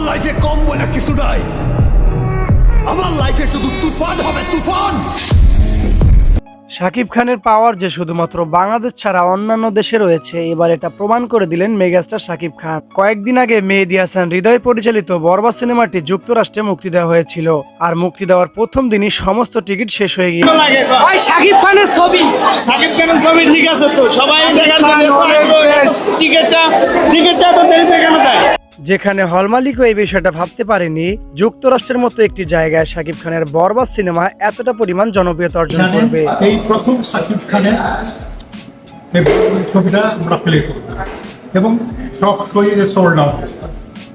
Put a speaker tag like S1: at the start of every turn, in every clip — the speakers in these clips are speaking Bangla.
S1: লাইফে কম বলে কিছু নাই, আমার লাইফে শুধু তুফান হবে, তুফান।
S2: শাকিব খানের পাওয়ার যে শুধুমাত্র বাংলাদেশ ছাড়া অন্যান্য দেশে রয়েছে, এবার এটা প্রমাণ করে দিলেন মেগাস্টার শাকিব খান। কয়েকদিন আগে মেহেদী হাসান হৃদয় পরিচালিত বরবাদ সিনেমাটি যুক্তরাষ্ট্রে মুক্তি দেওয়া হয়েছিল, আর মুক্তি দেওয়ার প্রথম দিনই সমস্ত টিকিট শেষ হয়ে গিয়েছে।
S3: শাকিব খানের ছবি ঠিক আছে তো, সবাই দেখার জন্য টিকিটটা তো দেরিতে কেন দেয়?
S2: যেখানে হল মালিকও এই বিষয়টা ভাবতে পারেনি, যুক্তরাষ্ট্রের মতো একটি জায়গায় শাকিব খানের বরবাদ সিনেমা এতটা পরিমাণ জনপ্রিয়তা অর্জন করবে।
S4: এই প্রথম শাকিব খানের ছবিটা আমরা প্লে করব এবং সব শরীরে সোল্ড আউট।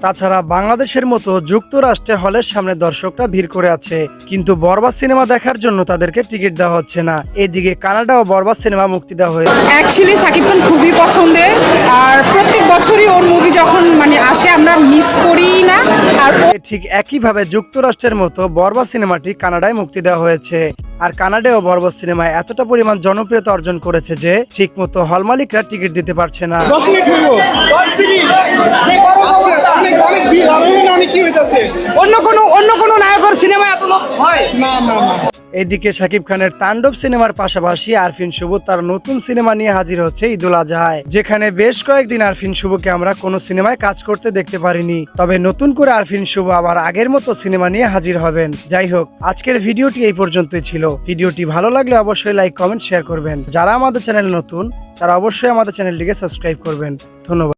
S2: তাছাড়া বাংলাদেশের মতো যুক্তরাষ্ট্রে হলের সামনে দর্শকরা ভিড় করে আছে, কিন্তু বরবাদ সিনেমা দেখার জন্য তাদেরকে টিকিট দেওয়া হচ্ছে না। এদিকে কানাডাও বরবাদ সিনেমা মুক্তি দেওয়া হয়েছে।
S5: অ্যাকচুয়ালি শাকিব খান খুবই পছন্দের, আর প্রত্যেক বছরই ওর মুভি যখন আসে আমরা মিস করি না। আর
S2: ঠিক একইভাবে যুক্তরাষ্ট্রের মতো বরবাদ সিনেমাটি কানাডায় মুক্তি দেওয়া হয়েছে, আর কানাডায়ও বরবাদ সিনেমায় এতটা পরিমাণ জনপ্রিয়তা অর্জন করেছে যে ঠিক মতো হল মালিকরা টিকিট দিতে পারছে না।
S3: 10 মিনিট হইব, 10 মিনিট অনেক ভিড়, অনেক কি হইতাছে। অন্য কোনো নায়কের সিনেমা এত লোক হয় না।
S2: এদিকে শাকিব খানের তাণ্ডব সিনেমার পাশাপাশি আরফিন শুভ তার নতুন সিনেমা নিয়ে হাজির হচ্ছে ঈদুল আজহায়, যেখানে বেশ কয়েকদিন আরফিন শুভকে আমরা কোনো সিনেমায় কাজ করতে দেখতে পারিনি। তবে নতুন করে আরফিন শুভ আবার আগের মতো সিনেমা নিয়ে হাজির হবেন। যাই হোক, আজকের ভিডিওটি এই পর্যন্তই ছিল। ভিডিওটি ভালো লাগলে অবশ্যই লাইক, কমেন্ট, শেয়ার করবেন। যারা আমাদের চ্যানেল নতুন তারা অবশ্যই আমাদের চ্যানেলটিকে সাবস্ক্রাইব করবেন। ধন্যবাদ।